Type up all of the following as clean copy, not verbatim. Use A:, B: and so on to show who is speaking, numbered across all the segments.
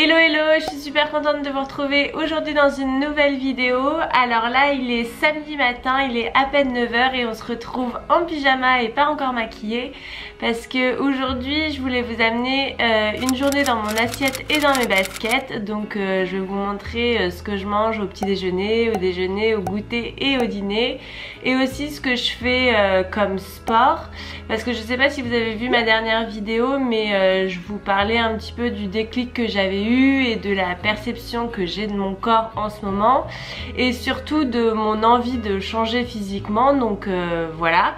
A: Hello hello, je suis super contente de vous retrouver aujourd'hui dans une nouvelle vidéo. Alors là il est samedi matin, il est à peine 9 h et on se retrouve en pyjama et pas encore maquillée parce que aujourd'hui je voulais vous amener une journée dans mon assiette et dans mes baskets. Donc je vais vous montrer ce que je mange au petit déjeuner, au déjeuner, au goûter et au dîner, et aussi ce que je fais comme sport, parce que je sais pas si vous avez vu ma dernière vidéo, mais je vous parlais un petit peu du déclic que j'avais eu et de la perception que j'ai de mon corps en ce moment, et surtout de mon envie de changer physiquement. Donc voilà.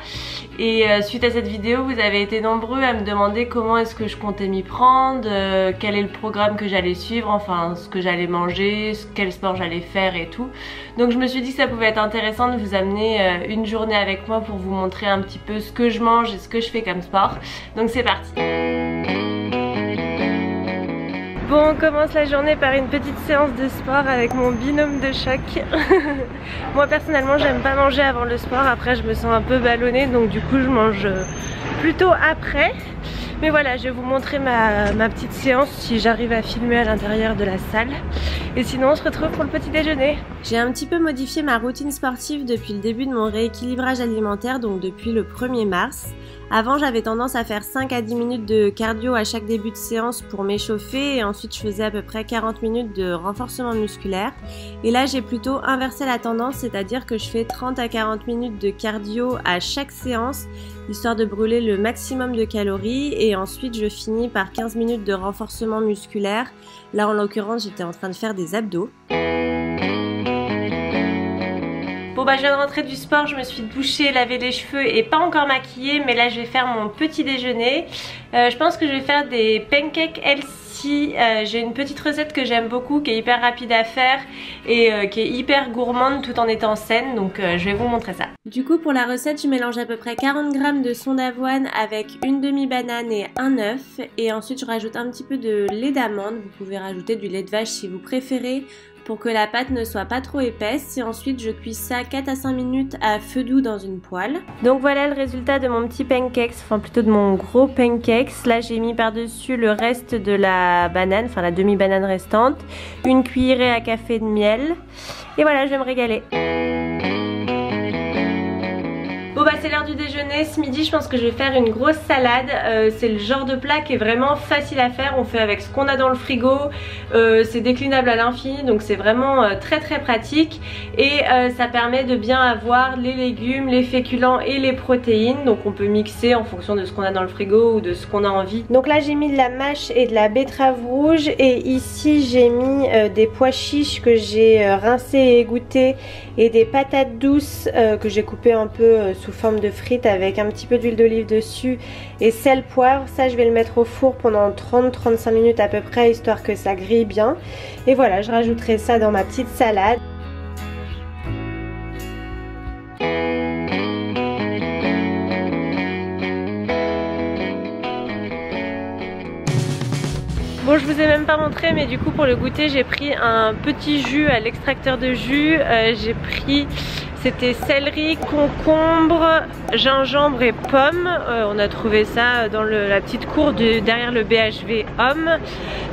A: Et suite à cette vidéo, vous avez été nombreux à me demander comment est-ce que je comptais m'y prendre, quel est le programme que j'allais suivre, enfin ce que j'allais manger, quel sport j'allais faire et tout. Donc je me suis dit que ça pouvait être intéressant de vous amener une journée avec moi pour vous montrer un petit peu ce que je mange et ce que je fais comme sport. Donc c'est parti. Bon, on commence la journée par une petite séance de sport avec mon binôme de choc. Moi personnellement j'aime pas manger avant le sport, après je me sens un peu ballonnée, donc du coup je mange plutôt après. Mais voilà, je vais vous montrer ma petite séance si j'arrive à filmer à l'intérieur de la salle. Et sinon on se retrouve pour le petit déjeuner. J'ai un petit peu modifié ma routine sportive depuis le début de mon rééquilibrage alimentaire, donc depuis le 1er mars. Avant j'avais tendance à faire 5 à 10 minutes de cardio à chaque début de séance pour m'échauffer, et ensuite je faisais à peu près 40 minutes de renforcement musculaire. Et là j'ai plutôt inversé la tendance, c'est-à-dire que je fais 30 à 40 minutes de cardio à chaque séance, histoire de brûler le maximum de calories, et ensuite je finis par 15 minutes de renforcement musculaire. Là en l'occurrence j'étais en train de faire des abdos. Bon bah je viens de rentrer du sport, je me suis douchée, lavé les cheveux et pas encore maquillée, mais là je vais faire mon petit déjeuner. Je pense que je vais faire des pancakes healthy. J'ai une petite recette que j'aime beaucoup, qui est hyper rapide à faire et qui est hyper gourmande tout en étant saine, donc je vais vous montrer ça. Du coup pour la recette je mélange à peu près 40 g de son d'avoine avec une demi-banane et un œuf, et ensuite je rajoute un petit peu de lait d'amande. Vous pouvez rajouter du lait de vache si vous préférez, pour que la pâte ne soit pas trop épaisse, et ensuite je cuis ça 4 à 5 minutes à feu doux dans une poêle. Donc voilà le résultat de mon petit pancakes, enfin plutôt de mon gros pancakes. Là j'ai mis par dessus le reste de la banane, enfin la demi-banane restante, une cuillerée à café de miel, et voilà, je vais me régaler. Bon bah c'est l'heure du déjeuner. Ce midi je pense que je vais faire une grosse salade. C'est le genre de plat qui est vraiment facile à faire. On fait avec ce qu'on a dans le frigo. C'est déclinable à l'infini, donc c'est vraiment très pratique. Et ça permet de bien avoir les légumes, les féculents et les protéines. Donc on peut mixer en fonction de ce qu'on a dans le frigo ou de ce qu'on a envie. Donc là j'ai mis de la mâche et de la betterave rouge. Et ici j'ai mis des pois chiches que j'ai rincés et égouttés, et des patates douces que j'ai coupées un peu sous forme de frites avec un petit peu d'huile d'olive dessus et sel, poivre. Ça je vais le mettre au four pendant 30-35 minutes à peu près, histoire que ça grille bien. Et voilà, je rajouterai ça dans ma petite salade. Bon, je vous ai même pas montré, mais du coup pour le goûter j'ai pris un petit jus à l'extracteur de jus. J'ai pris, c'était céleri, concombre, gingembre et pomme. On a trouvé ça dans la petite cour derrière le BHV Homme.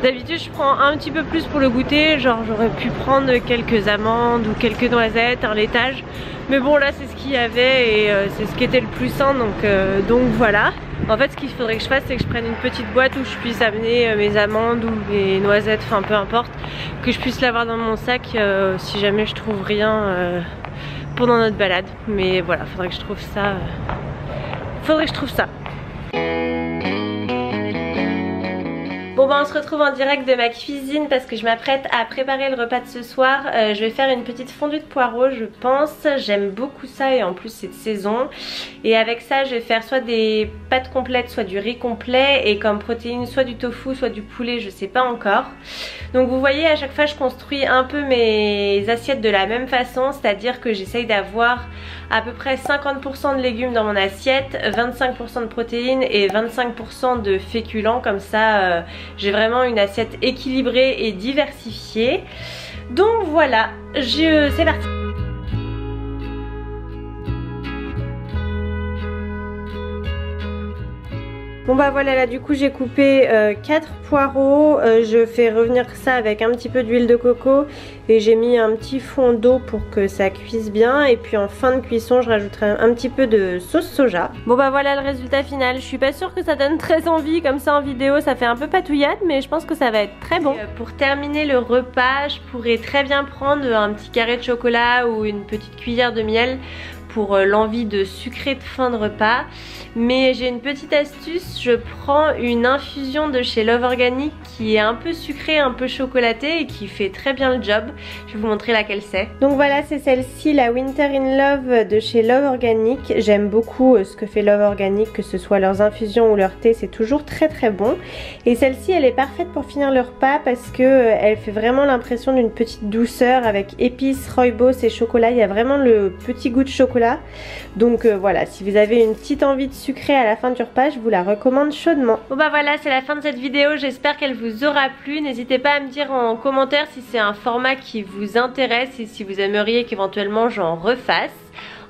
A: D'habitude je prends un petit peu plus pour le goûter, genre j'aurais pu prendre quelques amandes ou quelques noisettes, un laitage. Mais bon là c'est ce qu'il y avait et c'est ce qui était le plus sain, donc voilà. En fait ce qu'il faudrait que je fasse, c'est que je prenne une petite boîte où je puisse amener mes amandes ou mes noisettes, enfin peu importe, que je puisse l'avoir dans mon sac si jamais je trouve rien pendant notre balade. Mais voilà, faudrait que je trouve ça. Bon bah on se retrouve en direct de ma cuisine parce que je m'apprête à préparer le repas de ce soir. Je vais faire une petite fondue de poireaux je pense, j'aime beaucoup ça et en plus c'est de saison. Et avec ça je vais faire soit des pâtes complètes, soit du riz complet, et comme protéine soit du tofu, soit du poulet, je sais pas encore. Donc vous voyez, à chaque fois je construis un peu mes assiettes de la même façon, c'est-à-dire que j'essaye d'avoir à peu près 50% de légumes dans mon assiette, 25% de protéines et 25% de féculents, comme ça j'ai vraiment une assiette équilibrée et diversifiée. Donc voilà, c'est parti. Bon bah voilà, là du coup j'ai coupé 4 poireaux, je fais revenir ça avec un petit peu d'huile de coco et j'ai mis un petit fond d'eau pour que ça cuise bien, et puis en fin de cuisson je rajouterai un petit peu de sauce soja. Bon bah voilà le résultat final. Je suis pas sûre que ça donne très envie comme ça en vidéo, ça fait un peu patouillade, mais je pense que ça va être très bon. Pour terminer le repas, je pourrais très bien prendre un petit carré de chocolat ou une petite cuillère de miel pour l'envie de sucrer de fin de repas, mais j'ai une petite astuce. Je prends une infusion de chez Love Organic qui est un peu sucrée, un peu chocolatée et qui fait très bien le job. Je vais vous montrer laquelle c'est. Donc voilà, c'est celle-ci, la Winter in Love de chez Love Organic. J'aime beaucoup ce que fait Love Organic, que ce soit leurs infusions ou leur thé, c'est toujours très très bon. Et celle-ci, elle est parfaite pour finir le repas parce que elle fait vraiment l'impression d'une petite douceur avec épices, rooibos et chocolat. Il y a vraiment le petit goût de chocolat. Donc voilà, si vous avez une petite envie de sucré à la fin du repas, je vous la recommande chaudement. Bon bah voilà, c'est la fin de cette vidéo, j'espère qu'elle vous aura plu. N'hésitez pas à me dire en commentaire si c'est un format qui vous intéresse et si vous aimeriez qu'éventuellement j'en refasse.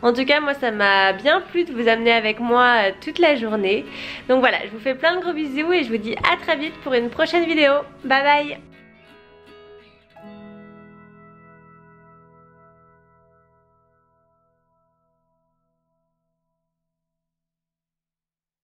A: En tout cas, moi ça m'a bien plu de vous amener avec moi toute la journée. Donc voilà, je vous fais plein de gros bisous et je vous dis à très vite pour une prochaine vidéo. Bye bye!